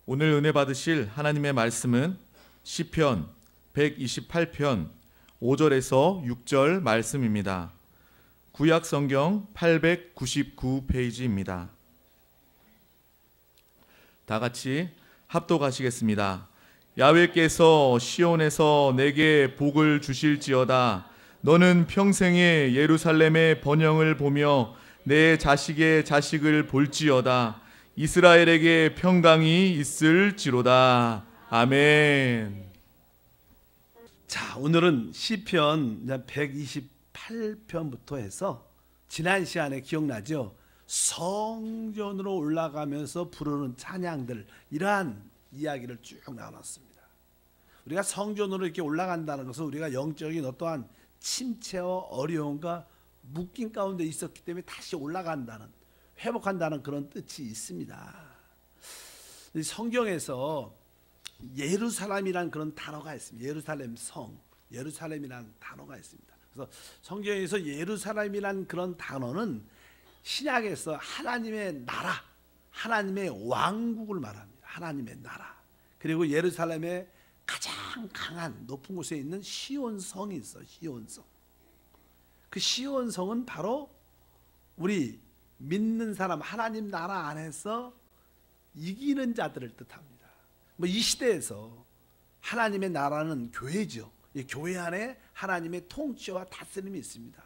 오늘 은혜 받으실 하나님의 말씀은 시편 128편 5절에서 6절 말씀입니다. 구약 성경 899페이지입니다. 다 같이 합독하시겠습니다. 야훼께서 시온에서 내게 복을 주실지어다. 너는 평생에 예루살렘의 번영을 보며 내 자식의 자식을 볼지어다. 이스라엘에게 평강이 있을지로다. 아멘. 자, 오늘은 시편 128편부터 해서 지난 시간에 기억나죠? 성전으로 올라가면서 부르는 찬양들, 이러한 이야기를 쭉 나눴습니다. 우리가 성전으로 이렇게 올라간다는 것은 우리가 영적인 어떠한 침체와 어려움과 묶임 가운데 있었기 때문에 다시 올라간다는, 회복한다는 그런 뜻이 있습니다. 성경에서 예루살렘이란 그런 단어가 있습니다. 예루살렘 성, 예루살렘이란 단어가 있습니다. 그래서 성경에서 예루살렘이란 그런 단어는 신약에서 하나님의 나라, 하나님의 왕국을 말합니다. 하나님의 나라. 그리고 예루살렘의 가장 강한 높은 곳에 있는 시온성이 있어. 시온성. 그 시온성은 바로 우리 믿는 사람, 하나님 나라 안에서 이기는 자들을 뜻합니다. 이 시대에서 하나님의 나라는 교회죠. 이 교회 안에 하나님의 통치와 다스림이 있습니다.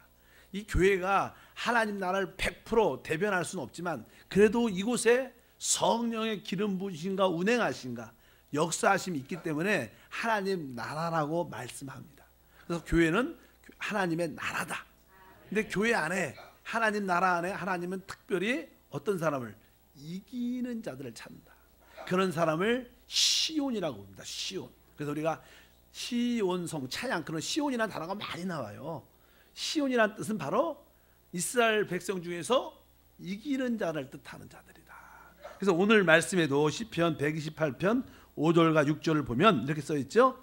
이 교회가 하나님 나라를 100% 대변할 수는 없지만 그래도 이곳에 성령의 기름 부으심과 운행하심과 역사하심이 있기 때문에 하나님 나라라고 말씀합니다. 그래서 교회는 하나님의 나라다. 근데 교회 안에, 하나님 나라 안에 하나님은 특별히 어떤 사람을, 이기는 자들을 찾는다. 그런 사람을 시온이라고 봅니다. 시온. 그래서 우리가 시온성 찬양, 그런 시온이라는 단어가 많이 나와요. 시온이라는 뜻은 바로 이스라엘 백성 중에서 이기는 자를 뜻하는 자들이다. 그래서 오늘 말씀에도 시편 128편 5절과 6절을 보면 이렇게 써 있죠.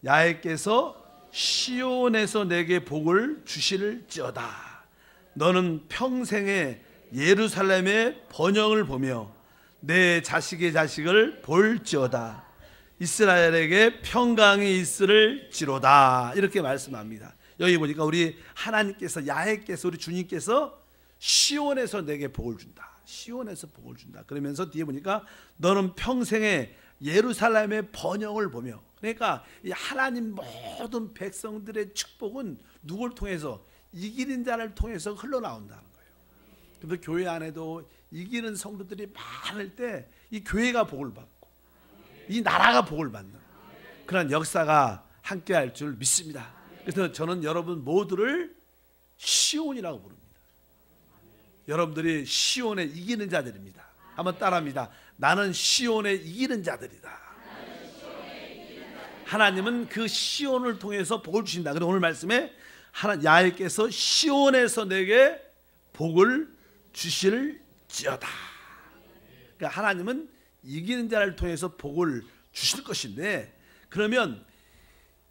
야훼께서 시온에서 내게 복을 주실지어다. 너는 평생에 예루살렘의 번영을 보며 내 자식의 자식을 볼지어다. 이스라엘에게 평강이 있을지로다. 이렇게 말씀합니다. 여기 보니까 우리 하나님께서, 야훼께서, 우리 주님께서 시온에서 내게 복을 준다. 시온에서 복을 준다. 그러면서 뒤에 보니까 너는 평생에 예루살렘의 번영을 보며, 그러니까 이 하나님 모든 백성들의 축복은 누굴 통해서? 이기는 자를 통해서 흘러나온다는 거예요. 그래서 교회 안에도 이기는 성도들이 많을 때 이 교회가 복을 받고 이 나라가 복을 받는 그런 역사가 함께 할 줄 믿습니다. 그래서 저는 여러분 모두를 시온이라고 부릅니다. 여러분들이 시온에 이기는 자들입니다. 한번 따라합니다. 나는 시온에 이기는 자들이다. 하나님은 그 시온을 통해서 복을 주신다. 그래서 오늘 말씀에 야훼께서 시온에서 내게 복을 주실지어다. 그러니까 하나님은 이기는 자를 통해서 복을 주실 것인데, 그러면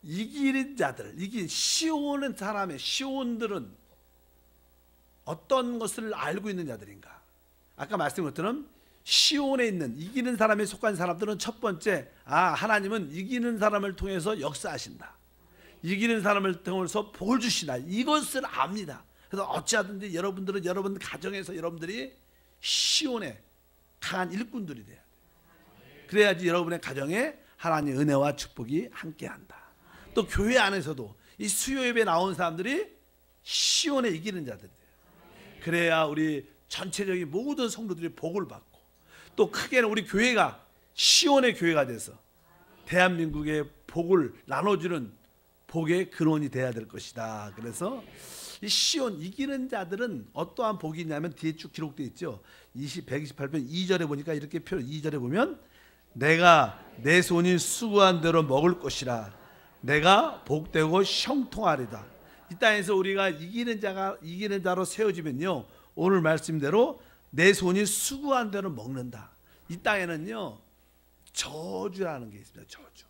이기는 자들, 시온은 사람의, 시온들은 어떤 것을 알고 있는 자들인가? 아까 말씀드린 것처럼 시온에 있는 이기는 사람에 속한 사람들은 첫 번째, 하나님은 이기는 사람을 통해서 역사하신다. 이기는 사람을 통해서 복을 주시나, 이것을 압니다. 그래서 어찌하든지 여러분들은 여러분 가정에서 여러분들이 시온의 강한 일꾼들이 돼야 돼요. 그래야지 여러분의 가정에 하나님의 은혜와 축복이 함께한다. 또 교회 안에서도 이 수요 예배 나온 사람들이 시온에 이기는 자들이 돼요. 그래야 우리 전체적인 모든 성도들이 복을 받고, 또 크게는 우리 교회가 시온의 교회가 돼서 대한민국의 복을 나눠주는 복의 근원이 돼야 될 것이다. 그래서 이 시온, 이기는 자들은 어떠한 복이 있냐면 뒤에 쭉 기록되어 있죠. 128편 2절에 보니까 이렇게 2절에 보면 내가 내 손이 수고한 대로 먹을 것이라. 내가 복되고 형통하리다. 이 땅에서 우리가 이기는 자로 세워지면요, 오늘 말씀대로 내 손이 수고한 대로 먹는다. 이 땅에는요 저주라는 게 있습니다. 저주.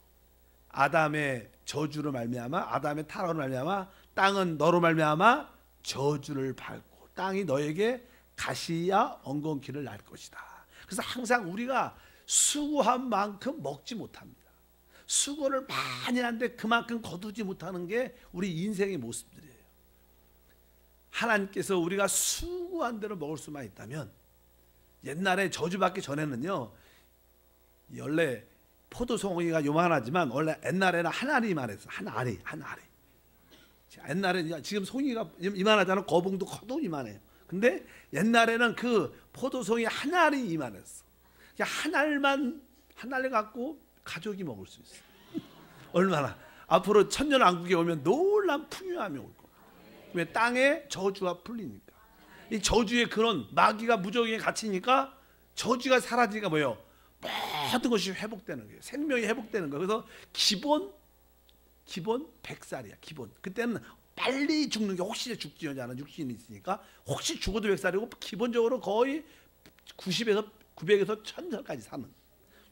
아담의 저주로 말미암아, 아담의 타락으로 말미암아 땅은 너로 말미암아 저주를 밟고 땅이 너에게 가시야 엉겅퀴를 낳을 것이다. 그래서 항상 우리가 수고한 만큼 먹지 못합니다. 수고를 많이 하는데 그만큼 거두지 못하는 게 우리 인생의 모습들이에요. 하나님께서 우리가 수고한 대로 먹을 수만 있다면, 옛날에 저주받기 전에는요, 원래 포도송이가 요만하지만 원래 옛날에는 한 알이 이만했어. 한 알이. 옛날에 지금 송이가 이만하잖아. 거봉도 커도 이만해요. 근데 옛날에는 그 포도송이 한 알이 이만했어. 한 알을 갖고 가족이 먹을 수 있어. 얼마나 앞으로 천년왕국에 오면 놀란 풍요함이 올 거야. 왜? 땅에 저주가 풀리니까. 이 저주의 그런 마귀가 무적에 갇히니까 저주가 사라지니까 뭐예요? 모든 것이 회복되는 거예요. 생명이 회복되는 거예요. 그래서 기본 100살이야. 기본. 그때는 빨리 죽는 게, 혹시 죽지 않은 육신이 있으니까 혹시 죽어도 100살이고 기본적으로 거의 90에서 900에서 1000살까지 사는.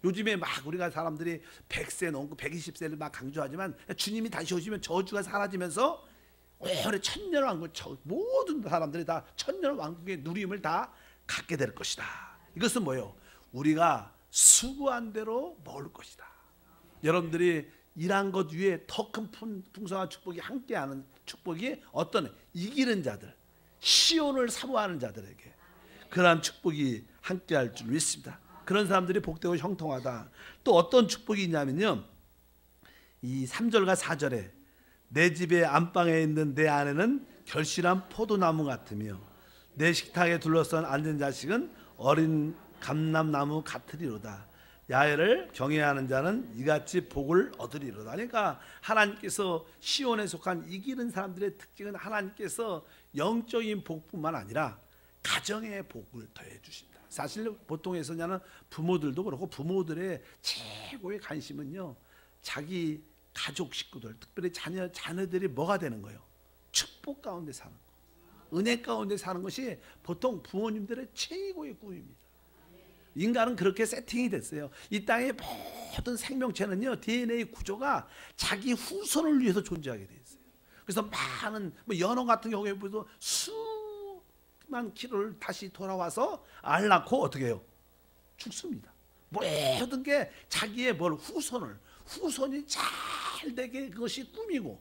요즘에 막 우리가 사람들이 100세 넘고 120세를 막 강조하지만 주님이 다시 오시면 저주가 사라지면서 오래 천년왕국, 모든 사람들이 다 천년왕국의 누림을 다 갖게 될 것이다. 이것은 뭐예요? 우리가 수고한 대로 먹을 것이다. 여러분들이 일한 것 위에 더 큰 풍성한 축복이 함께하는 축복이 어떤 이기는 자들, 시온을 사모하는 자들에게 그러한 축복이 함께할 줄 믿습니다. 그런 사람들이 복되고 형통하다. 또 어떤 축복이 있냐면요, 이 3절과 4절에 내 집의 안방에 있는 내 아내는 결실한 포도나무 같으며 내 식탁에 둘러싼 앉은 자식은 어린 감람나무 같으리로다. 야훼를 경외하는 자는 이같이 복을 얻으리로다. 그러니까 하나님께서 시온에 속한 이기는 사람들의 특징은 하나님께서 영적인 복뿐만 아니라 가정의 복을 더해 주신다. 사실 보통에서는 부모들도 그렇고 부모들의 최고의 관심은요, 자기 가족 식구들, 특별히 자녀들이 뭐가 되는 거예요? 축복 가운데 사는 거, 은혜 가운데 사는 것이 보통 부모님들의 최고의 꿈입니다. 인간은 그렇게 세팅이 됐어요. 이 땅의 모든 생명체는요, DNA 구조가 자기 후손을 위해서 존재하게 돼 있어요. 그래서 많은 연어 같은 경우에 보도 수만 킬로를 다시 돌아와서 알 낳고 어떻게 해요? 죽습니다. 모든 게 자기의 후손이 잘 되게, 그것이 꿈이고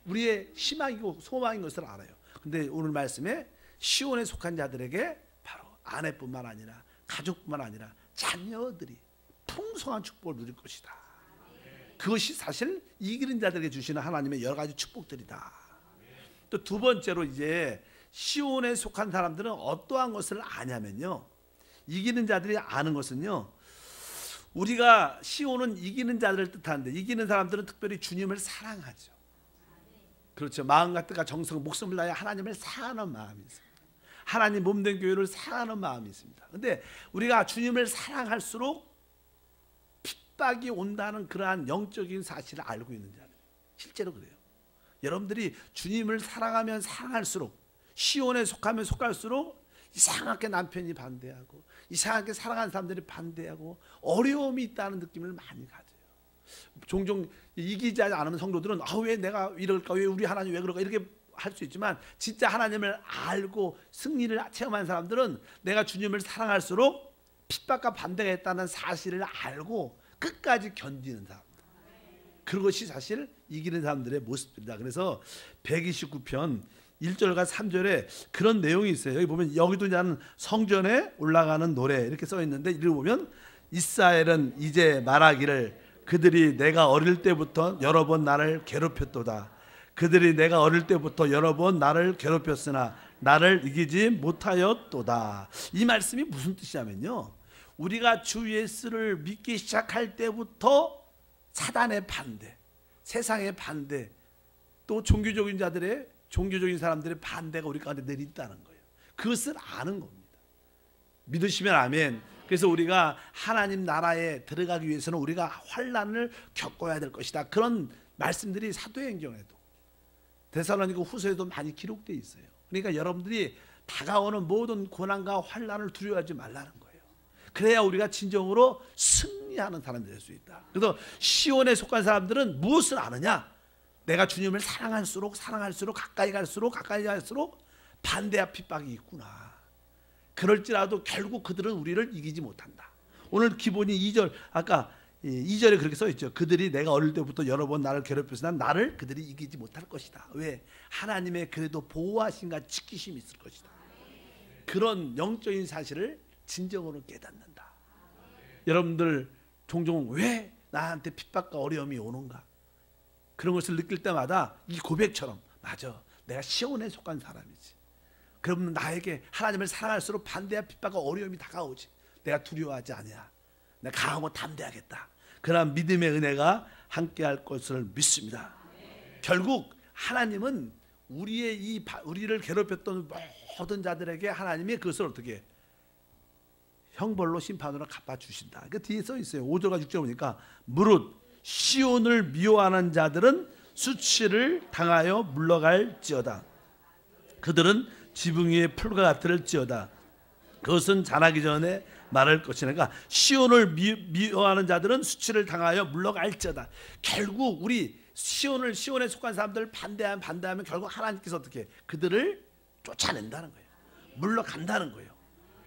우리의 희망이고 소망인 것을 알아요. 근데 오늘 말씀에 시온에 속한 자들에게 바로 아내뿐만 아니라 가족뿐만 아니라 자녀들이 풍성한 축복을 누릴 것이다. 그것이 사실 이기는 자들에게 주시는 하나님의 여러 가지 축복들이다. 또 두 번째로 이제 시온에 속한 사람들은 어떠한 것을 아냐면요, 이기는 자들이 아는 것은요, 우리가 시온은 이기는 자들을 뜻하는데 이기는 사람들은 특별히 주님을 사랑하죠. 그렇죠. 마음과 뜻과 정성, 목숨을 다해 하나님을 사랑하는 마음이 있어요. 하나님 몸된 교회를 사랑하는 마음이 있습니다. 그런데 우리가 주님을 사랑할수록 핍박이 온다는 그러한 영적인 사실을 알고 있는 자들, 실제로 그래요. 여러분들이 주님을 사랑하면 사랑할수록, 시온에 속하면 속할수록 이상하게 남편이 반대하고 이상하게 사랑하는 사람들이 반대하고 어려움이 있다는 느낌을 많이 가져요. 종종 이기지 않으면 성도들은 왜 내가 이럴까, 왜 우리 하나님 왜 그럴까 이렇게 할 수 있지만, 진짜 하나님을 알고 승리를 체험한 사람들은 내가 주님을 사랑할수록 핍박과 반대가 있다는 사실을 알고 끝까지 견디는 사람들, 그것이 사실 이기는 사람들의 모습입니다. 그래서 129편 1절과 3절에 그런 내용이 있어요. 여기 보면, 여기도 나는 성전에 올라가는 노래 이렇게 써 있는데, 이를 보면 이스라엘은 이제 말하기를 그들이 내가 어릴 때부터 여러 번 나를 괴롭혔도다. 그들이 내가 어릴 때부터 여러 번 나를 괴롭혔으나 나를 이기지 못하였도다. 이 말씀이 무슨 뜻이냐면요, 우리가 주 예수를 믿기 시작할 때부터 사단의 반대, 세상의 반대, 또 종교적인 사람들의 반대가 우리 가운데 늘 있다는 거예요. 그것을 아는 겁니다. 믿으시면 아멘. 그래서 우리가 하나님 나라에 들어가기 위해서는 우리가 환난을 겪어야 될 것이다. 그런 말씀들이 사도행전에도 데살로니가 후서에도 많이 기록되어 있어요. 그러니까 여러분들이 다가오는 모든 고난과 환난을 두려워하지 말라는 거예요. 그래야 우리가 진정으로 승리하는 사람들이 될 수 있다. 그래서 시온에 속한 사람들은 무엇을 아느냐? 내가 주님을 사랑할수록 가까이 갈수록 반대와 핍박이 있구나. 그럴지라도 결국 그들은 우리를 이기지 못한다. 오늘 기본이 2절, 아까 2절에 그렇게 써 있죠. 그들이 내가 어릴 때부터 여러 번 나를 괴롭혀서 난 나를 그들이 이기지 못할 것이다. 왜? 하나님의 그래도 보호하심과 지키심이 있을 것이다. 그런 영적인 사실을 진정으로 깨닫는다. 여러분들 종종 왜 나한테 핍박과 어려움이 오는가? 그런 것을 느낄 때마다 이 고백처럼, 맞아, 내가 시온에 속한 사람이지. 그러면 나에게 하나님을 사랑할수록 반대와 핍박과 어려움이 다가오지. 내가 두려워하지 않냐. 내가 강하고 담대하겠다. 그러나 믿음의 은혜가 함께할 것을 믿습니다. 결국 하나님은 우리를 괴롭혔던 모든 자들에게 하나님이 그것을 어떻게 형벌로 심판으로 갚아주신다. 그 뒤에 써 있어요. 5절과 6절 보니까 무릇 시온을 미워하는 자들은 수치를 당하여 물러갈지어다. 그들은 지붕 위에 풀과 같을지어다. 그것은 자라기 전에 말할 것이니까, 그러니까 시온을 미워하는 자들은 수치를 당하여 물러갈지어다. 결국 우리 시온에 속한 사람들을 반대하면 결국 하나님께서 어떻게 그들을 쫓아낸다는 거예요. 물러간다는 거예요.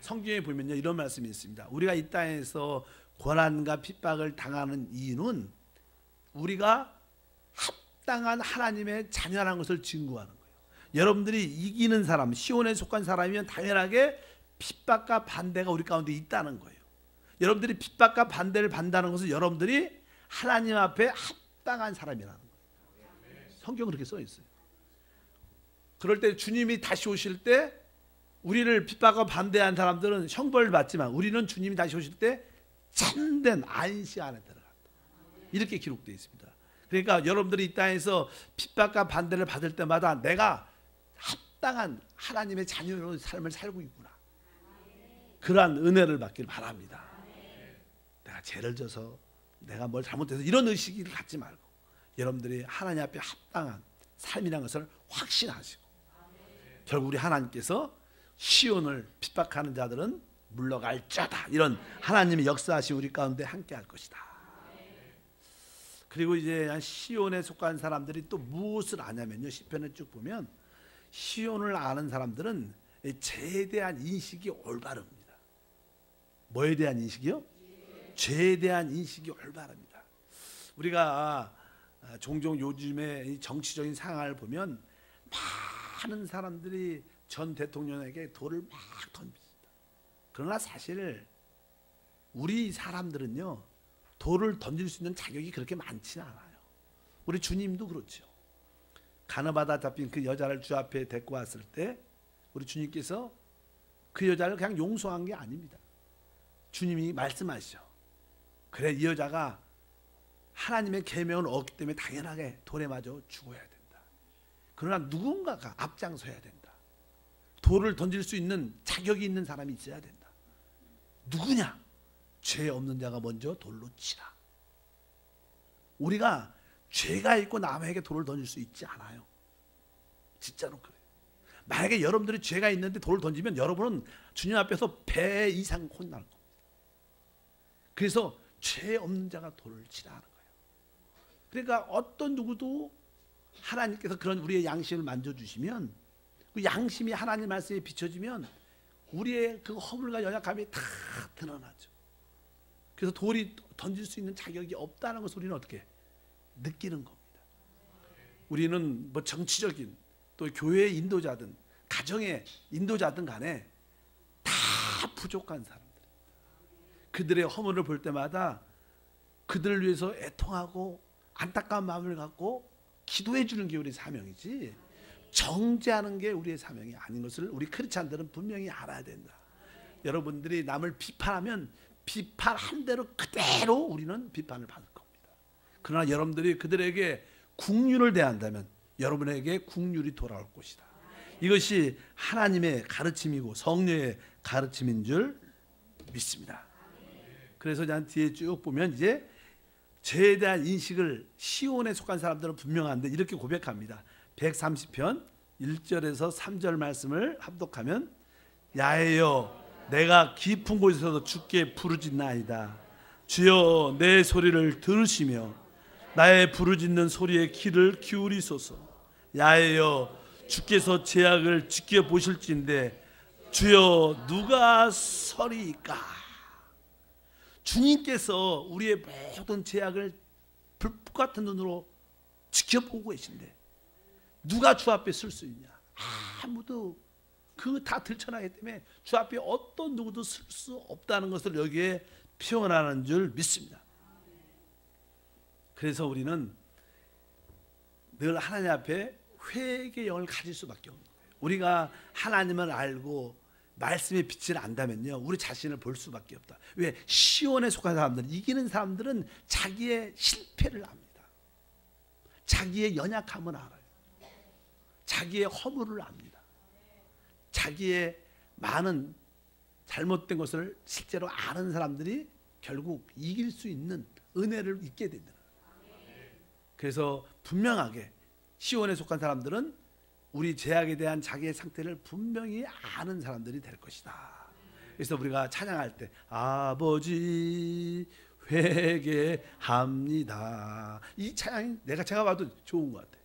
성경에 보면요, 이런 말씀이 있습니다. 우리가 이 땅에서 고난과 핍박을 당하는 이유는 우리가 합당한 하나님의 자녀라는 것을 증거하는 거예요. 여러분들이 이기는 사람, 시온에 속한 사람이면 당연하게 핍박과 반대가 우리 가운데 있다는 거예요. 여러분들이 핍박과 반대를 받는다는 것은 여러분들이 하나님 앞에 합당한 사람이라는 거예요. 성경은 그렇게 써 있어요. 그럴 때 주님이 다시 오실 때 우리를 핍박과 반대한 사람들은 형벌을 받지만 우리는 주님이 다시 오실 때 참된 안식 안에 들어간다. 이렇게 기록되어 있습니다. 그러니까 여러분들이 이 땅에서 핍박과 반대를 받을 때마다 내가 합당한 하나님의 자녀의 삶을 살고 있구나. 그러한 은혜를 받기를 바랍니다. 내가 죄를 져서 내가 뭘 잘못해서 이런 의식을 갖지 말고 여러분들이 하나님 앞에 합당한 삶이라는 것을 확신하시고 결국 우리 하나님께서 시온을 핍박하는 자들은 물러갈지어다. 이런 하나님의 역사하시 우리 가운데 함께할 것이다. 그리고 이제 시온에 속한 사람들이 또 무엇을 아냐면요, 시편에 쭉 보면 시온을 아는 사람들은 죄에 대한 인식이 올바릅니다. 뭐에 대한 인식이요? 죄에 대한 인식이 올바릅니다. 우리가 종종 요즘에 정치적인 상황을 보면 많은 사람들이 전 대통령에게 돌을 막 던집니다. 그러나 사실 우리 사람들은요, 돌을 던질 수 있는 자격이 그렇게 많지는 않아요. 우리 주님도 그렇죠. 가늠하다 잡힌 그 여자를 주 앞에 데리고 왔을 때 우리 주님께서 그 여자를 그냥 용서한 게 아닙니다. 주님이 말씀하시죠. 그래, 이 여자가 하나님의 계명을 어겼기 때문에 당연하게 돌에 맞아 죽어야 된다. 그러나 누군가가 앞장서야 된다. 돌을 던질 수 있는 자격이 있는 사람이 있어야 된다. 누구냐? 죄 없는 자가 먼저 돌로 치라. 우리가 죄가 있고 남에게 돌을 던질 수 있지 않아요. 진짜로 그래요. 만약에 여러분들이 죄가 있는데 돌을 던지면 여러분은 주님 앞에서 배 이상 혼날 겁니다. 그래서 죄 없는 자가 돌을 치라는 거예요. 그러니까 어떤 누구도 하나님께서 그런 우리의 양심을 만져주시면 그 양심이 하나님 말씀에 비춰지면 우리의 그 허물과 연약함이 다 드러나죠. 그래서 돌이 던질 수 있는 자격이 없다는 것을 우리는 어떻게 느끼는 겁니다. 우리는 뭐 정치적인 또 교회의 인도자든 가정의 인도자든 간에 다 부족한 사람들. 그들의 허물을 볼 때마다 그들을 위해서 애통하고 안타까운 마음을 갖고 기도해 주는 게 우리의 사명이지 정죄하는 게 우리의 사명이 아닌 것을 우리 크리스찬들은 분명히 알아야 된다. 여러분들이 남을 비판하면 비판한 대로 그대로 우리는 비판을 받을 겁니다. 그러나 여러분들이 그들에게 국률을 대한다면 여러분에게 국률이 돌아올 것이다. 이것이 하나님의 가르침이고 성령의 가르침인 줄 믿습니다. 그래서 난 뒤에 쭉 보면 이제 죄에 대한 인식을 시온에 속한 사람들은 분명한데 이렇게 고백합니다. 130편 1절에서 3절 말씀을 합독하면 야훼여 내가 깊은 곳에서도 주께 부르짖나이다. 주여 내 소리를 들으시며 나의 부르짖는 소리에 귀를 기울이소서. 야훼여 주께서 제약을 지켜보실진데 주여 누가 서리이까. 주님께서 우리의 모든 죄악을 불꽃 같은 눈으로 지켜보고 계신데 누가 주 앞에 설 수 있냐? 아무도. 그 다 들춰나기 때문에 주 앞에 어떤 누구도 설 수 없다는 것을 여기에 표현하는 줄 믿습니다. 그래서 우리는 늘 하나님 앞에 회개의 영을 가질 수밖에 없는 거예요. 우리가 하나님을 알고 말씀의 빛을 안다면요, 우리 자신을 볼 수밖에 없다. 왜? 시온에 속한 사람들, 이기는 사람들은 자기의 실패를 압니다. 자기의 연약함을 알아요. 자기의 허물을 압니다. 자기의 많은 잘못된 것을 실제로 아는 사람들이 결국 이길 수 있는 은혜를 잊게 된다. 그래서 분명하게 시온에 속한 사람들은 우리 죄악에 대한 자기의 상태를 분명히 아는 사람들이 될 것이다. 그래서 우리가 찬양할 때 아버지 회개합니다, 이 찬양이 제가 봐도 좋은 것 같아요.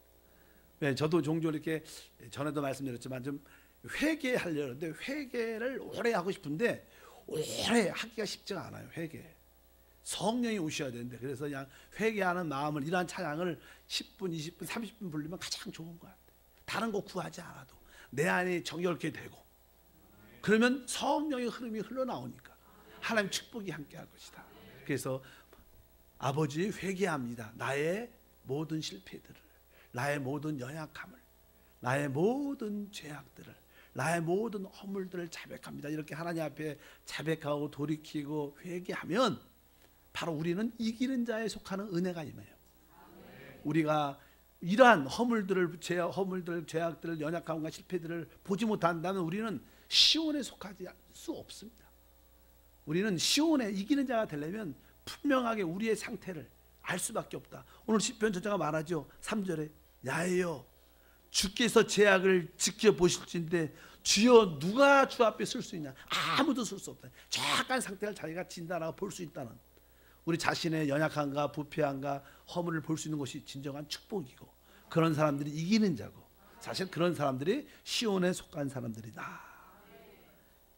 네, 저도 종종 이렇게 전에도 말씀드렸지만 좀 회개하려는데 회개를 오래 하고 싶은데 오래 하기가 쉽지가 않아요. 회개. 성령이 오셔야 되는데, 그래서 그냥 회개하는 마음을, 이러한 찬양을 10분, 20분, 30분 부르면 가장 좋은 것 같아요. 다른 거 구하지 않아도 내 안에 정결케 되고, 그러면 성령의 흐름이 흘러나오니까 하나님 축복이 함께 할 것이다. 그래서 아버지 회개합니다. 나의 모든 실패들을, 나의 모든 연약함을, 나의 모든 죄악들을, 나의 모든 허물들을 자백합니다. 이렇게 하나님 앞에 자백하고 돌이키고 회개하면 바로 우리는 이기는 자에 속하는 은혜가 임해요. 우리가 이러한 허물들, 죄악들을, 연약함과 실패들을 보지 못한다면 우리는 시온에 속하지 수 없습니다. 우리는 시온에 이기는 자가 되려면 분명하게 우리의 상태를 알 수밖에 없다. 오늘 시편 저자가 말하죠. 3절에 야훼여 주께서 죄악을 지켜보실진데 주여 누가 주 앞에 설 수 있냐? 아무도 설 수 없다. 정확한 상태를 자기가 진단하고 볼 수 있다는, 우리 자신의 연약함과 부패함과 허물을 볼 수 있는 것이 진정한 축복이고, 그런 사람들이 이기는 자고, 사실 그런 사람들이 시온에 속한 사람들이다.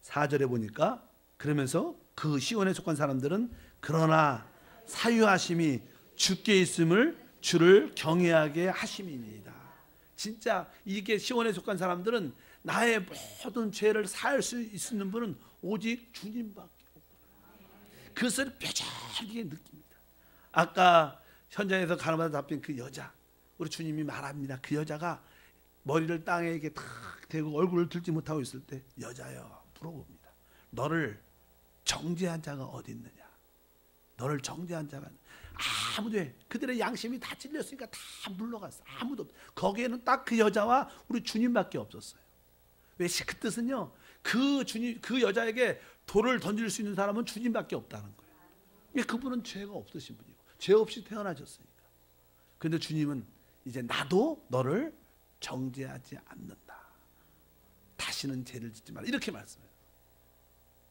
4절에 보니까 그러면서 그 시온에 속한 사람들은 그러나 사유하심이 주께 있음을 주를 경외하게 하심이니이다. 진짜 이게 시온에 속한 사람들은 나의 모든 죄를 사할 수 있는 분은 오직 주님밖에 없다. 그것을 뼈저리게 느낍니다. 아까 현장에서 가늠하다 잡힌 그 여자, 우리 주님이 말합니다. 그 여자가 머리를 땅에 이렇게 탁 대고 얼굴을 들지 못하고 있을 때 여자여 물어봅니다. 너를 정죄한 자가 어디 있느냐? 너를 정죄한 자가 아무도 해. 그들의 양심이 다 찔렸으니까 다 물러갔어. 아무도 없어. 거기에는 딱 그 여자와 우리 주님밖에 없었어요. 왜? 그 뜻은요, 그 여자에게 돌을 던질 수 있는 사람은 주님밖에 없다는 거예요. 그분은 죄가 없으신 분이고 죄 없이 태어나셨으니까. 그런데 주님은 이제 나도 너를 정죄하지 않는다. 다시는 죄를 짓지 마라. 이렇게 말씀해요.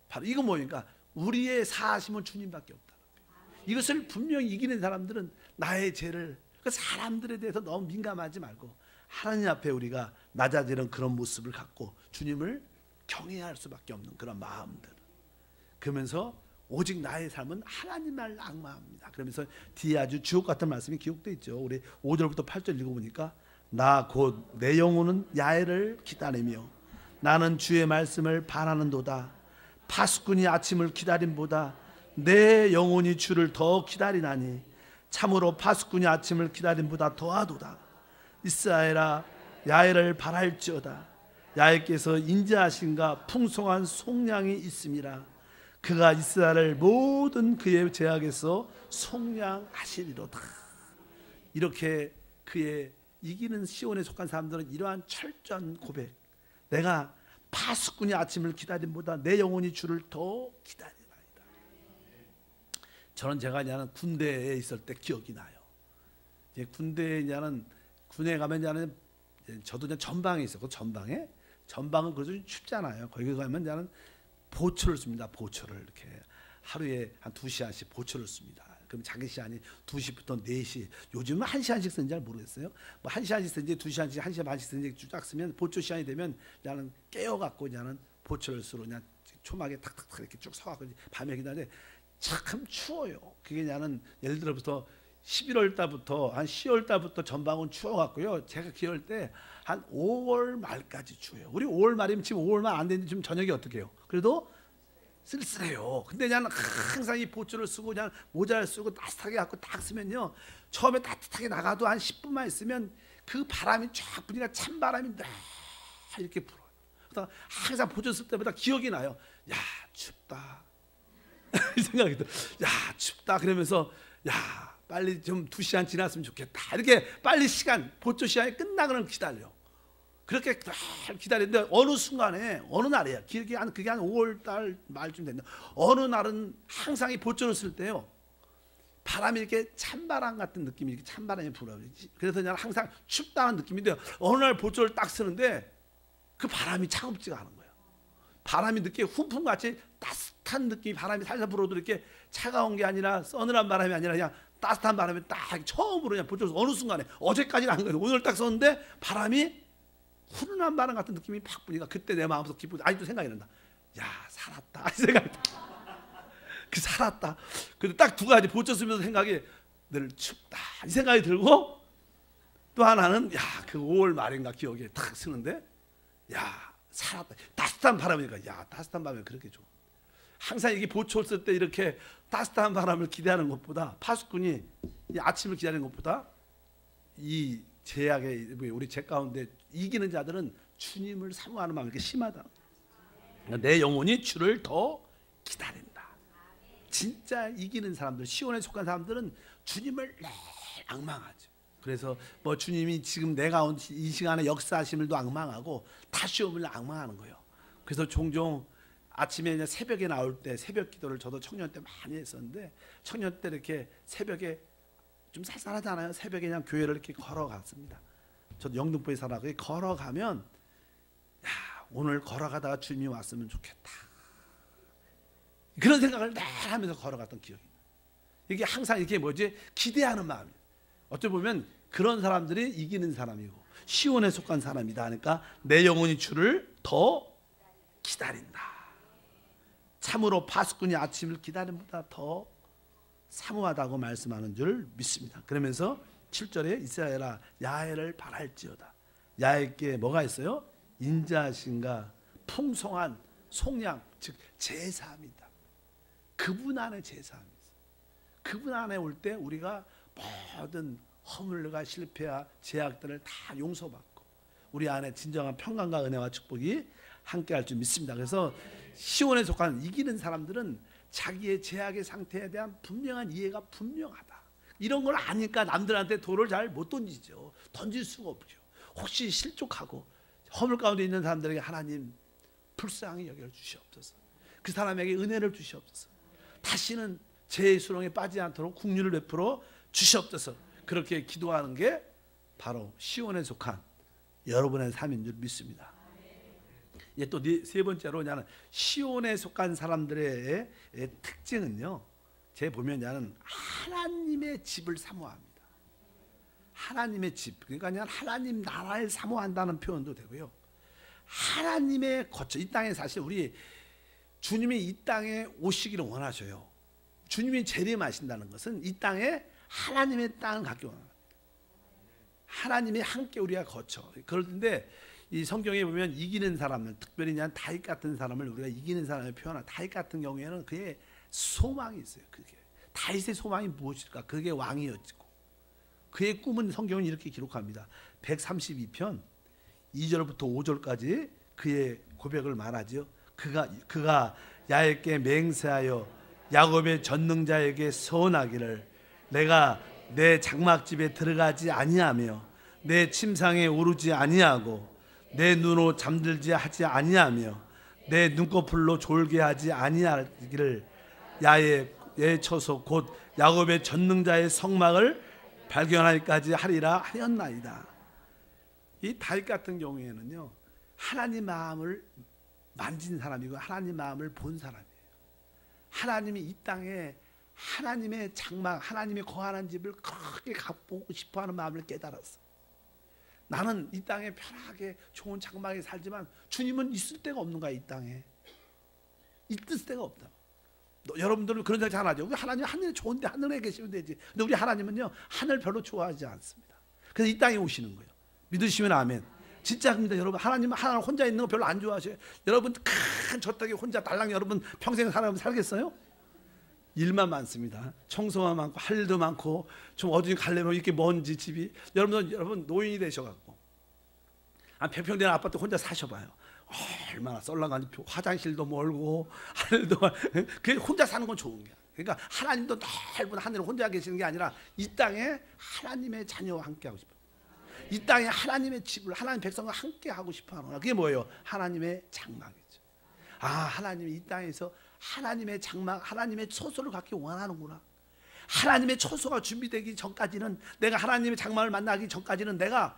바로 이거 뭐니까 우리의 사하심은 주님밖에 없다는 거예요. 이것을 분명히 이기는 사람들은 나의 죄를, 그 사람들에 대해서 너무 민감하지 말고 하나님 앞에 우리가 낮아지는 그런 모습을 갖고 주님을 경외할 수밖에 없는 그런 마음들. 그러면서 오직 나의 삶은 하나님을 앙망합니다. 그러면서 뒤에 아주 주옥 같은 말씀이 기록되어 있죠. 우리 5절부터 8절 읽어보니까 나 곧 내 영혼은 야훼를 기다리며 나는 주의 말씀을 바라는도다. 파수꾼이 아침을 기다림보다 내 영혼이 주를 더 기다리나니 참으로 파수꾼이 아침을 기다림보다 더하도다. 이스라엘아 야훼를 바랄지어다. 야훼께서 인자하신가 풍성한 속량이 있음이라. 그가 이스라엘을 모든 그의 죄악에서 속량하시리로다. 이렇게 그의 이기는 시온에 속한 사람들은 이러한 철저한 고백, 내가 파수꾼이 아침을 기다림보다 내 영혼이 주를 더 기다리나이다. 저는 제가 이제는 군대에 있을 때 기억이 나요. 이제 군대에 가면 저도 이제 전방에 있었고, 전방은 그래도 좀 춥잖아요. 거기 가면 이제는 보초를 씁니다. 보초를 이렇게 하루에 한 2시간씩 보초를 씁니다. 그럼 자기 시간이 2시부터 4시, 요즘은 1시간씩 쓰는지 잘 모르겠어요. 뭐 1시간씩 쓰는지 2시간씩, 1시간 반씩 쓰는지 쫙 쓰면 보초 시간이 되면 나는 깨어갖고 나는 보초를 쓰러 그냥 초막에 탁탁탁 이렇게 쭉 서갖고 밤에 기다리는데 참 추워요. 그게 나는 예를 들어서 11월 달부터 한 10월 달부터 전방은 추워갖고요. 제가 기억할 때 한 5월 말까지 추워요. 우리 5월 말이면 지금 5월 말 안 됐는데 지금 저녁이 어떻게 해요? 그래도 쓸쓸해요. 근데 나는 항상 이 보초를 쓰고 그냥 모자를 쓰고 따뜻하게 갖고 딱 쓰면요. 처음에 따뜻하게 나가도 한 10분만 있으면 그 바람이 쫙 부니까 찬바람이 쫙 이렇게 불어요. 그래서 항상 보초 쓸 때마다 기억이 나요. 야, 춥다. 이 생각이 들어요. 야, 춥다. 그러면서 야, 빨리 좀 2시간 지났으면 좋겠다. 이렇게 빨리 시간, 보초 시간이 끝나고는 기다려. 그렇게 기다렸는데 어느 순간에 어느 날이야. 그게 한 5월 달 말쯤 됐나. 어느 날은 항상 이 보초를 쓸 때요. 바람이 이렇게 찬바람 같은 느낌이 이렇게 찬바람이 불어요. 그래서 그냥 항상 춥다는 느낌인데 어느 날 보초를 딱 쓰는데 그 바람이 차갑지가 않은 거예요. 바람이 늦게 훈풍같이 따뜻한 느낌이 바람이 살살 불어도 이렇게 차가운 게 아니라 서늘한 바람이 아니라 그냥 따뜻한 바람이 딱 처음으로 그냥 보초를 어느 순간에 어제까지는 안 거예요. 오늘 딱 썼는데 바람이 훈훈한 바람 같은 느낌이 팍 부니까 그때 내 마음속 기쁨이 아직도 생각이 난다. 야, 살았다. 이 생각이 나. 그 살았다. 근데 딱 두 가지 보초 쓰면서 생각이 늘 춥다. 이 생각이 들고 또 하나는 야, 그 5월 말인가 기억에 탁 쓰는데 야, 살았다. 따뜻한 바람이니까 야, 따뜻한 바람이 그렇게 좋아. 항상 이게 보초 쓸 때 이렇게 따뜻한 바람을 기대하는 것보다 파수꾼이 이 아침을 기다리는 것보다 이 제약의 우리 제 가운데 이기는 자들은 주님을 사모하는 마음이 이렇게 심하다. 내 영혼이 주를 더 기다린다. 진짜 이기는 사람들, 시온에 속한 사람들은 주님을 늘 앙망하죠. 그래서 뭐 주님이 지금 내 가운데 이 시간에 역사하심을도 앙망하고 다시 오면 앙망하는 거예요. 그래서 종종 아침에 새벽에 나올 때 새벽 기도를 저도 청년 때 많이 했었는데 청년 때 이렇게 새벽에 좀 쌀쌀하잖아요. 새벽에 그냥 교회를 이렇게 걸어갔습니다. 저도 영등포에 살아서 걸어가면 야, 오늘 걸어가다가 주님이 왔으면 좋겠다. 그런 생각을 늘 하면서 걸어갔던 기억이 나요. 이게 항상 이게 뭐지? 기대하는 마음이에요. 어찌 보면 그런 사람들이 이기는 사람이고 시온에 속한 사람이다 하니까 내 영혼이 주를 더 기다린다. 참으로 파수꾼이 아침을 기다림보다 더 사모하다고 말씀하는 줄 믿습니다. 그러면서 7절에 이스라엘아 야훼를 바랄지어다. 야훼께 뭐가 있어요? 인자하신가 풍성한 속량 즉 제사입니다. 그분 안에 제사입니다. 그분 안에 올 때 우리가 모든 허물과 실패와 제약들을 다 용서받고 우리 안에 진정한 평강과 은혜와 축복이 함께할 줄 믿습니다. 그래서 시온에 속한 이기는 사람들은 자기의 제약의 상태에 대한 분명한 이해가 분명하다. 이런 걸 아니까 남들한테 돌을 잘 못 던지죠. 던질 수가 없죠. 혹시 실족하고 허물 가운데 있는 사람들에게 하나님 불쌍히 여겨 주시옵소서. 그 사람에게 은혜를 주시옵소서. 다시는 죄의 수렁에 빠지지 않도록 긍휼을 베풀어 주시옵소서. 그렇게 기도하는 게 바로 시온에 속한 여러분의 삶인 줄 믿습니다. 또 세 번째로 나는 시온에 속한 사람들의 특징은요. 제 보면 나는 하나님의 집을 사모합니다. 하나님의 집, 그러니까 그냥 하나님 나라를 사모한다는 표현도 되고요. 하나님의 거처, 이 땅에 사실 우리 주님이 이 땅에 오시기를 원하셔요. 주님이 재림하신다는 것은 이 땅에 하나님의 땅을 갖기 원합니다. 하나님이 함께 우리가 거처. 그런데 이 성경에 보면 이기는 사람을, 특별히 그냥 다윗 같은 사람을 우리가 이기는 사람을 표현한 다윗 같은 경우에는 그의 소망이 있어요. 그게 다윗의 소망이 무엇일까? 그게 왕이었고 그의 꿈은 성경은 이렇게 기록합니다. 132편 2절부터 5절까지 그의 고백을 말하죠. 그가 야훼께 맹세하여 야곱의 전능자에게 서원하기를 내가 내 장막집에 들어가지 아니하며 내 침상에 오르지 아니하고 내 눈으로 잠들지 하지 아니하며 내 눈꺼풀로 졸게 하지 아니하기를 야훼에 쳐서 곧 야곱의 전능자의 성막을 발견하기까지 하리라 하였나이다. 이 다윗 같은 경우에는요, 하나님 마음을 만진 사람이고 하나님 마음을 본 사람이에요. 하나님이 이 땅에 하나님의 장막, 하나님의 거하는 집을 크게 가보고 싶어하는 마음을 깨달았어. 나는 이 땅에 편하게 좋은 장막에 살지만 주님은 있을 데가 없는 거야. 이 땅에 있을 데가 없다. 여러분들은 그런 생각 잘 하죠. 우리 하나님 하늘에 좋은데 하늘에 계시면 되지. 근데 우리 하나님은요 하늘 별로 좋아하지 않습니다. 그래서 이 땅에 오시는 거예요. 믿으시면 아멘. 진짜입니다, 여러분. 하나님은 하나님 혼자 있는 거 별로 안 좋아하셔요. 여러분 큰 저 땅에 혼자 달랑 여러분 평생 살겠어요? 일만 많습니다. 청소만 많고 할 일도 많고 좀 어디 가려면 이렇게 먼지 집이 여러분 노인이 되셔갖고 한 100평 되는 아파트 혼자 사셔봐요. 얼마나 썰렁한지 화장실도 멀고 할 일도 그 혼자 사는 건 좋은 거야. 그러니까 하나님도 넓은 하늘에 혼자 계시는 게 아니라 이 땅에 하나님의 자녀와 함께 하고 싶어요. 이 땅에 하나님의 집을 하나님 백성과 함께 하고 싶어하는 거야. 그게 뭐예요? 하나님의 장막이죠. 하나님이 이 땅에서 하나님의 장막, 하나님의 처소를 갖기 원하는구나. 하나님의 처소가 준비되기 전까지는 내가 하나님의 장막을 만나기 전까지는 내가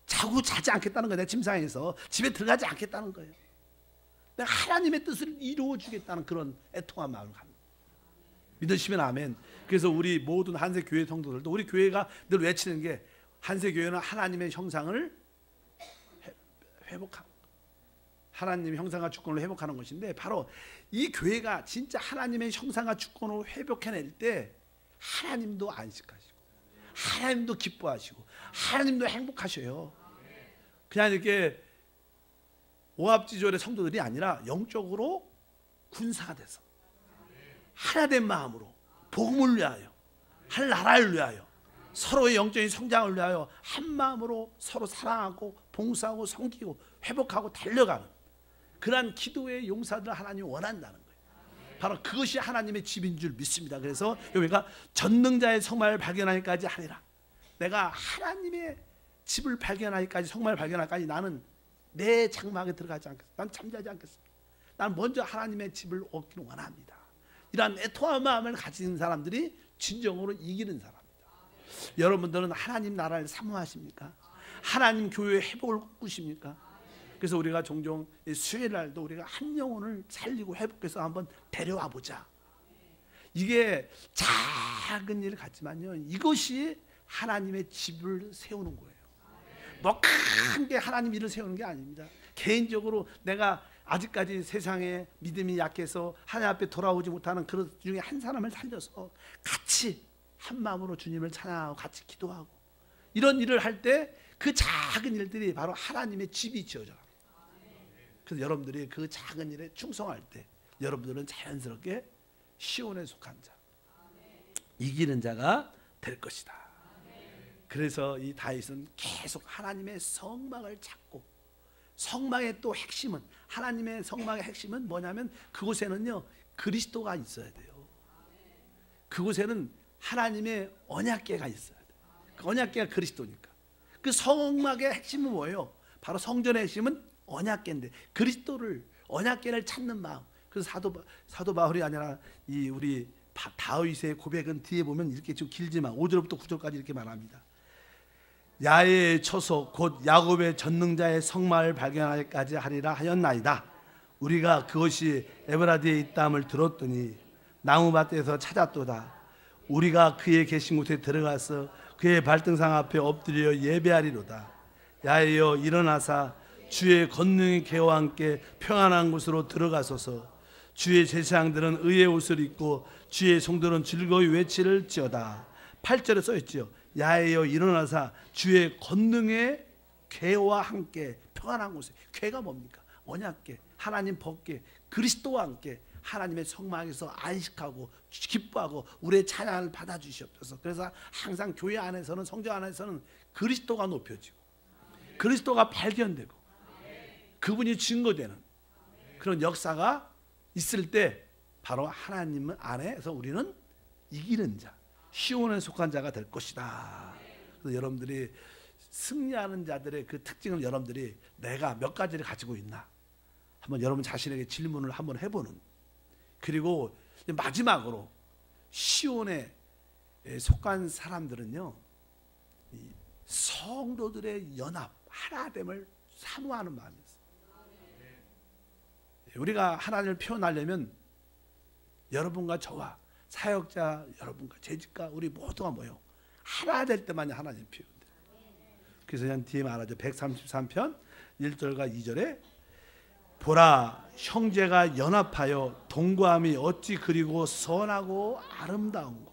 자지 않겠다는 거예요. 내 침상에서 집에 들어가지 않겠다는 거예요. 내가 하나님의 뜻을 이루어 주겠다는 그런 애통한 마음을 갖는 거예요. 믿으시면 아멘. 그래서 우리 모든 한세 교회 성도들도 우리 교회가 늘 외치는 게 한세 교회는 하나님의 형상을 회복하는 하나님의 형상과 주권을 회복하는 것인데 바로 이 교회가 진짜 하나님의 형상과 주권을 회복해낼 때 하나님도 안식하시고 하나님도 기뻐하시고 하나님도 행복하셔요. 그냥 이렇게 오합지졸의 성도들이 아니라 영적으로 군사돼서 하나된 마음으로 복음을 위하여 할 나라를 위하여 서로의 영적인 성장을 위하여 한 마음으로 서로 사랑하고 봉사하고 섬기고 회복하고 달려가는 그러한 기도의 용사들을 하나님이 원한다는 거예요. 바로 그것이 하나님의 집인 줄 믿습니다. 그래서 여기가 전능자의 성막을 발견하기까지 하리라. 내가 하나님의 집을 발견하기까지 성막을 발견하기까지 나는 내 장막에 들어가지 않겠습니다. 난 잠자지 않겠습니다. 난 먼저 하나님의 집을 얻기를 원합니다. 이러한 애통한 마음을 가진 사람들이 진정으로 이기는 사람입니다. 여러분들은 하나님 나라를 사모하십니까? 하나님 교회의 회복을 꿈꾸십니까? 그래서 우리가 종종 수요일 날도 우리가 한 영혼을 살리고 회복해서 한번 데려와 보자. 이게 작은 일 같지만요, 이것이 하나님의 집을 세우는 거예요. 뭐 큰 게 하나님 일을 세우는 게 아닙니다. 개인적으로 내가 아직까지 세상에 믿음이 약해서 하나님 앞에 돌아오지 못하는 그런 중에 한 사람을 살려서 같이 한 마음으로 주님을 찬양하고 같이 기도하고 이런 일을 할 때 그 작은 일들이 바로 하나님의 집이 지어져요. 그래서 여러분들이 그 작은 일에 충성할 때 여러분들은 자연스럽게 시온에 속한 자, 이기는 자가 될 것이다. 그래서 이 다윗은 계속 하나님의 성막을 찾고, 성막의 또 핵심은, 하나님의 성막의 핵심은 뭐냐면 그곳에는요 그리스도가 있어야 돼요. 그곳에는 하나님의 언약궤가 있어야 돼요. 그 언약궤가 그리스도니까. 그 성막의 핵심은 뭐예요? 바로 성전의 핵심은 언약궤인데 그리스도를, 언약궤를 찾는 마음. 그래서 사도 바울이 아니라 이 우리 다윗의 고백은 뒤에 보면 이렇게 좀 길지만 5절부터 9절까지 이렇게 말합니다. 야훼의 처소 곧 야곱의 전능자의 성막을 발견하기까지 하리라 하였나이다. 우리가 그것이 에브라디에 있다함을 들었더니 나무밭에서 찾았도다. 우리가 그의 계신 곳에 들어가서 그의 발등상 앞에 엎드려 예배하리로다. 야훼여 일어나사 주의 권능의 계와 함께 평안한 곳으로 들어가소서. 주의 제사장들은 의의 옷을 입고 주의 성도는 즐거이 외치를지어다. 8절에 써있죠. 야훼여 일어나사 주의 권능의 궤와 함께 평안한 곳에. 궤가 뭡니까? 언약궤, 하나님 법궤, 그리스도와 함께 하나님의 성막에서 안식하고 기뻐하고 우리의 찬양을 받아주시옵소서. 그래서 항상 교회 안에서는, 성전 안에서는 그리스도가 높여지고 그리스도가 발견되고 그분이 증거되는 그런 역사가 있을 때 바로 하나님 안에서 우리는 이기는 자, 시온에 속한 자가 될 것이다. 그래서 여러분들이 승리하는 자들의 그 특징을 여러분들이 내가 몇 가지를 가지고 있나 한번 여러분 자신에게 질문을 한번 해보는, 그리고 마지막으로 시온에 속한 사람들은요 성도들의 연합, 하나됨을 사모하는 마음이 있어요. 우리가 하나님을 표현하려면 여러분과 저와 사역자 여러분과 재직가 우리 모두가 뭐요? 하나 될 때만이 하나님 표현돼요. 그래서 그냥 뒤에 말하죠. 133편 1절과 2절에 보라, 형제가 연합하여 동거함이 어찌 그리고 선하고 아름다운고.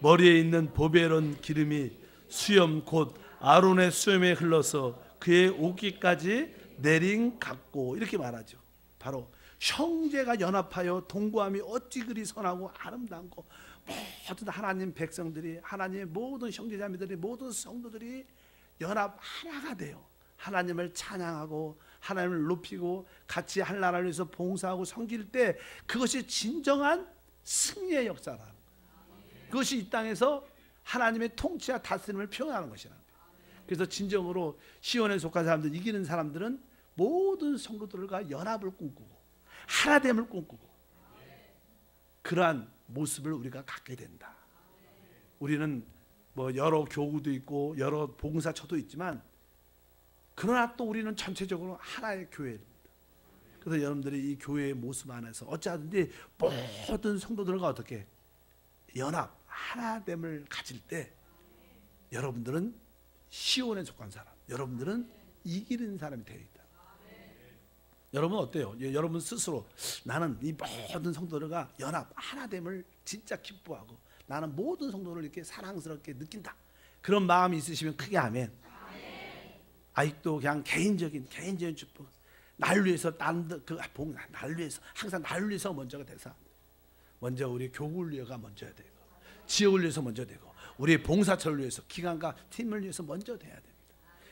머리에 있는 보배로운 기름이 수염 곧 아론의 수염에 흘러서 그의 옷깃까지 내린 같고. 이렇게 말하죠. 바로 형제가 연합하여 동거함이 어찌 그리 선하고 아름다운고. 모든 하나님 백성들이, 하나님의 모든 형제자매들이, 모든 성도들이 연합 하나가 돼요. 하나님을 찬양하고 하나님을 높이고 같이 할 나라를 위해서 봉사하고 섬길 때 그것이 진정한 승리의 역사라는 거예요. 그것이 이 땅에서 하나님의 통치와 다스림을 표현하는 것이라는 거예요. 그래서 진정으로 시온에 속한 사람들, 이기는 사람들은 모든 성도들과 연합을 꿈꾸고 하나됨을 꿈꾸고 그러한 모습을 우리가 갖게 된다. 우리는 뭐 여러 교구도 있고 여러 봉사처도 있지만 그러나 또 우리는 전체적으로 하나의 교회입니다. 그래서 여러분들이 이 교회의 모습 안에서 어찌하든지 모든 성도들과 어떻게 연합, 하나됨을 가질 때 여러분들은 시온에 속한 사람, 여러분들은 이기는 사람이 되어 있다. 여러분 어때요? 여러분 스스로 나는 이 모든 성도들과 연합, 하나됨을 진짜 기뻐하고 나는 모든 성도를 이렇게 사랑스럽게 느낀다. 그런 마음이 있으시면 크게 아멘. 아직도 그냥 개인적인 축복, 날 위해서 날 위해서 항상 날 위해서 먼저가 돼서 먼저 우리 교구를 위해가 먼저야 되고 지역을 위해서 먼저 되고 우리 봉사처를 위해서 기관과 팀을 위해서 먼저 돼야 됩니다.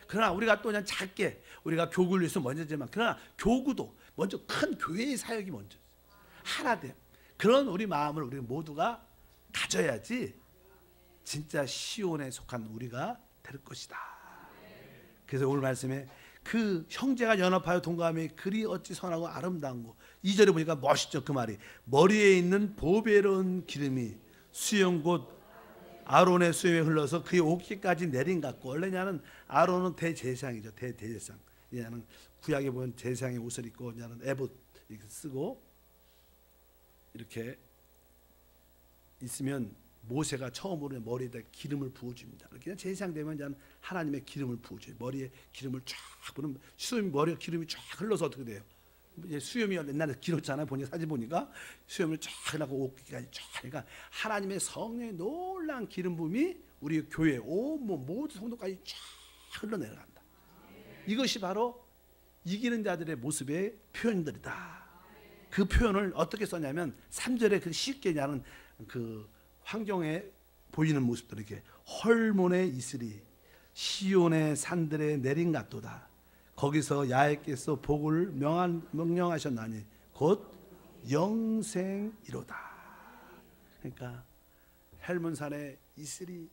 그러나 우리가 또 그냥 작게 우리가 교구를 위해서 먼저지만 그러나 교구도 먼저 큰 교회의 사역이 먼저 하나됨, 그런 우리 마음을 우리 모두가 가져야지 진짜 시온에 속한 우리가 될 것이다. 그래서 오늘 말씀에 그 형제가 연합하여 동거함이 그리 어찌 선하고 아름다운고. 2절에 보니까 멋있죠. 그 말이 머리에 있는 보배로운 기름이 수염 곧 아론의 수염에 흘러서 그의 옷깃까지 내린 같고. 원래냐는 아론은 대제사장이죠. 대제사장. 얘는 구약에 보면 제사장의 옷을 입고 얘는 에봇 이렇게 쓰고 이렇게 있으면 모세가 처음으로 머리에다 기름을 부어줍니다. 그냥 제사장 되면 이제 하나님의 기름을 부어줘요. 머리에 기름을 쫙 부으면 수염 머리에 기름이 쫙 흘러서 어떻게 돼요? 이제 수염이 옛날에 길었잖아요. 보니까 사진 보니까 수염을 쫙 해놓고 옷까지 쫙. 그러니까 하나님의 성령의 놀라운 기름 부음이 우리 교회 온몸 모든 성도까지 쫙 흘러내려간다. 이것이 바로 이기는 자들의 모습의 표현들이다. 그 표현을 어떻게 썼냐면 3절에 그 쉽게 하는 그 환경에 보이는 모습들 이렇게 헐몬에 있으리 시온의 산들에 내린 같도다. 거기서 야훼께서 복을 명령하셨나니 곧 영생이로다. 그러니까 헬몬산에 있으리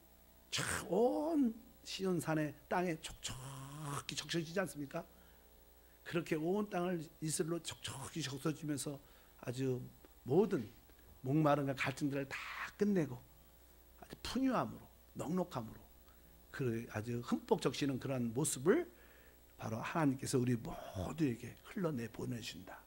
온 시온 산의 땅에 촉촉히 적셔지지 않습니까? 그렇게 온 땅을 이슬로 촉촉히 적셔주면서 아주 모든 목마름과 갈증들을 다 끝내고 아주 풍요함으로 넉넉함으로 그 아주 흠뻑 적시는 그런 모습을 바로 하나님께서 우리 모두에게 흘러내 보내준다.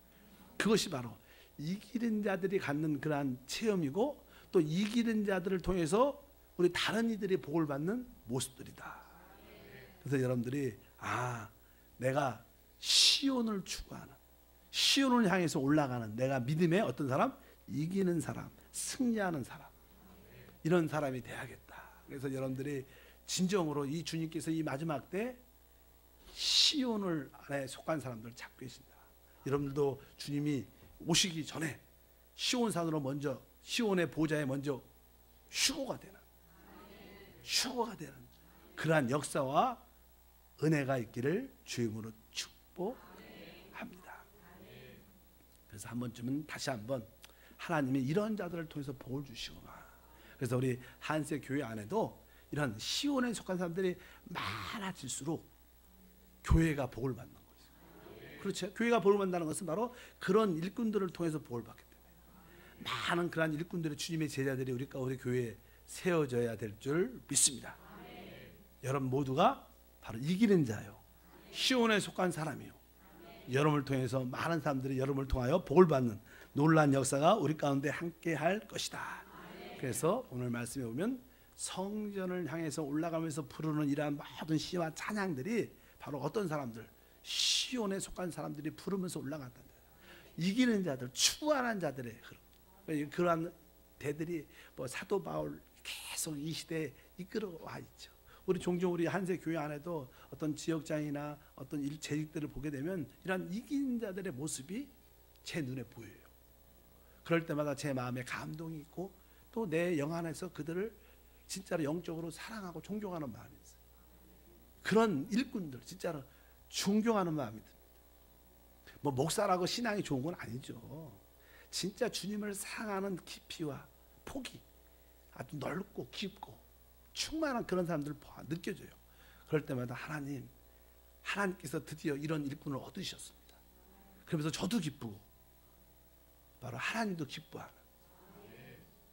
그것이 바로 이기는 자들이 갖는 그러한 체험이고 또 이기는 자들을 통해서 우리 다른 이들이 복을 받는 모습들이다. 그래서 여러분들이 내가 시온을 추구하는 시온을 향해서 올라가는 내가 믿음의 어떤 사람? 이기는 사람, 승리하는 사람, 이런 사람이 돼야겠다. 그래서 여러분들이 진정으로 이 주님께서 이 마지막 때 시온을 안에 속한 사람들을 찾고 계신다. 여러분들도 주님이 오시기 전에 시온산으로 먼저 시온의 보좌에 먼저 휴거가 되는 그러한 역사와 은혜가 있기를 주임으로 축복합니다. 그래서 한 번쯤은 다시 한번 하나님이 이런 자들을 통해서 복을 주시구나. 그래서 우리 한세 교회 안에도 이런 시온에 속한 사람들이 많아질수록 교회가 복을 받는 거죠. 그렇죠? 교회가 복을 받는다는 것은 바로 그런 일꾼들을 통해서 복을 받기 때문에 많은 그런 일꾼들의 주님의 제자들이 우리 교회에 세워져야 될 줄 믿습니다. 여러분 모두가 바로 이기는 자요, 시온에 속한 사람이요, 여러분을 통해서 많은 사람들이 여러분을 통하여 복을 받는 놀라운 역사가 우리 가운데 함께 할 것이다. 그래서 오늘 말씀에 보면 성전을 향해서 올라가면서 부르는 이러한 모든 시와 찬양들이 바로 어떤 사람들? 시온에 속한 사람들이 부르면서 올라갔다. 이기는 자들, 추구하는 자들의 그러한 대들이 뭐 사도 바울 계속 이 시대에 이끌어와 있죠. 우리 종종 우리 한세 교회 안에도 어떤 지역장이나 어떤 재직들을 보게 되면 이런 이기는 자들의 모습이 제 눈에 보여요. 그럴 때마다 제 마음에 감동이 있고 또 내 영 안에서 그들을 진짜로 영적으로 사랑하고 존경하는 마음이 있어요. 그런 일꾼들 진짜로 존경하는 마음이 듭니다. 뭐 목사라고 신앙이 좋은 건 아니죠. 진짜 주님을 사랑하는 깊이와 폭이 아주 넓고 깊고 충만한 그런 사람들을 느껴져요. 그럴 때마다 하나님께서 드디어 이런 일꾼을 얻으셨습니다. 그러면서 저도 기쁘고 바로 하나님도 기뻐하는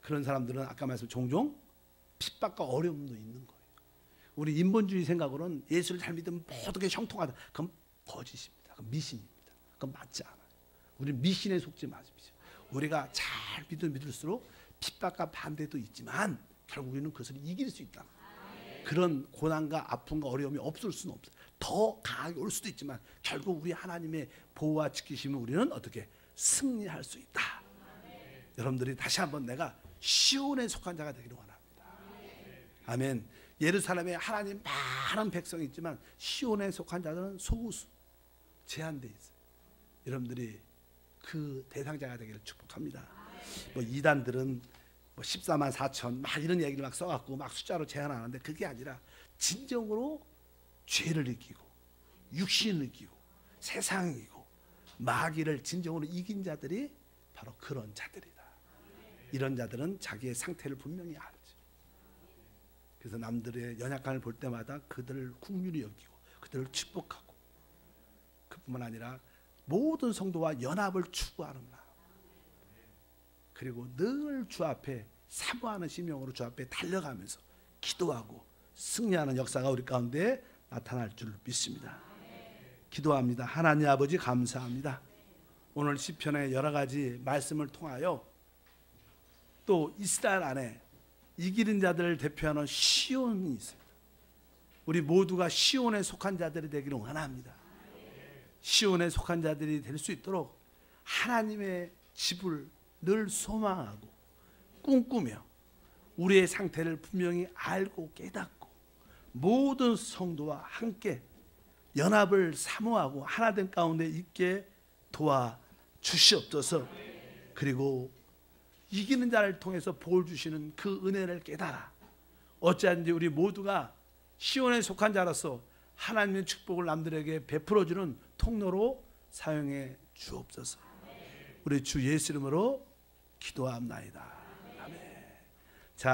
그런 사람들은 아까 말씀 종종 핍박과 어려움도 있는 거예요. 우리 인본주의 생각으로는 예수를 잘 믿으면 모든 게 형통하다. 그건 거짓입니다. 그건 미신입니다. 그건 맞지 않아요. 우리 미신에 속지 마십시오. 우리가 잘 믿을수록 핍박과 반대도 있지만 결국 우리는 그것을 이길 수 있다. 그런 고난과 아픔과 어려움이 없을 수는 없어요. 더 강하게 올 수도 있지만 결국 우리 하나님의 보호와 지키심을 우리는 어떻게 승리할 수 있다. 여러분들이 다시 한번 내가 시온에 속한 자가 되기를 원합니다. 아멘. 예루살렘에 하나님 많은 백성이 있지만 시온에 속한 자들은 소수, 제한되어 있어요. 여러분들이 그 대상자가 되기를 축복합니다. 뭐 이단들은 뭐 14만 4천 막 이런 얘기를 막 써갖고 막 숫자로 제한하는데 그게 아니라 진정으로 죄를 이기고 육신을 이기고 세상을 이기고 마귀를 진정으로 이긴 자들이 바로 그런 자들이다. 이런 자들은 자기의 상태를 분명히 알지. 그래서 남들의 연약함을 볼 때마다 그들을 긍휼히 여기고 그들을 축복하고 그뿐만 아니라 모든 성도와 연합을 추구하는 마음, 그리고 늘 주 앞에 사모하는 심령으로 주 앞에 달려가면서 기도하고 승리하는 역사가 우리 가운데 나타날 줄 믿습니다. 기도합니다. 하나님 아버지 감사합니다. 오늘 시편의 여러 가지 말씀을 통하여 또 이스라엘 안에 이기는 자들을 대표하는 시온이 있습니다. 우리 모두가 시온에 속한 자들이 되기를 원합니다. 시온에 속한 자들이 될 수 있도록 하나님의 집을 늘 소망하고 꿈꾸며 우리의 상태를 분명히 알고 깨닫고 모든 성도와 함께 연합을 사모하고 하나된 가운데 있게 도와주시옵소서. 그리고 이기는 자를 통해서 복을 주시는 그 은혜를 깨달아 어찌하든지 우리 모두가 시온에 속한 자로서 하나님의 축복을 남들에게 베풀어주는 통로로 사용해 주옵소서. 우리 주 예수 이름으로 기도합나이다.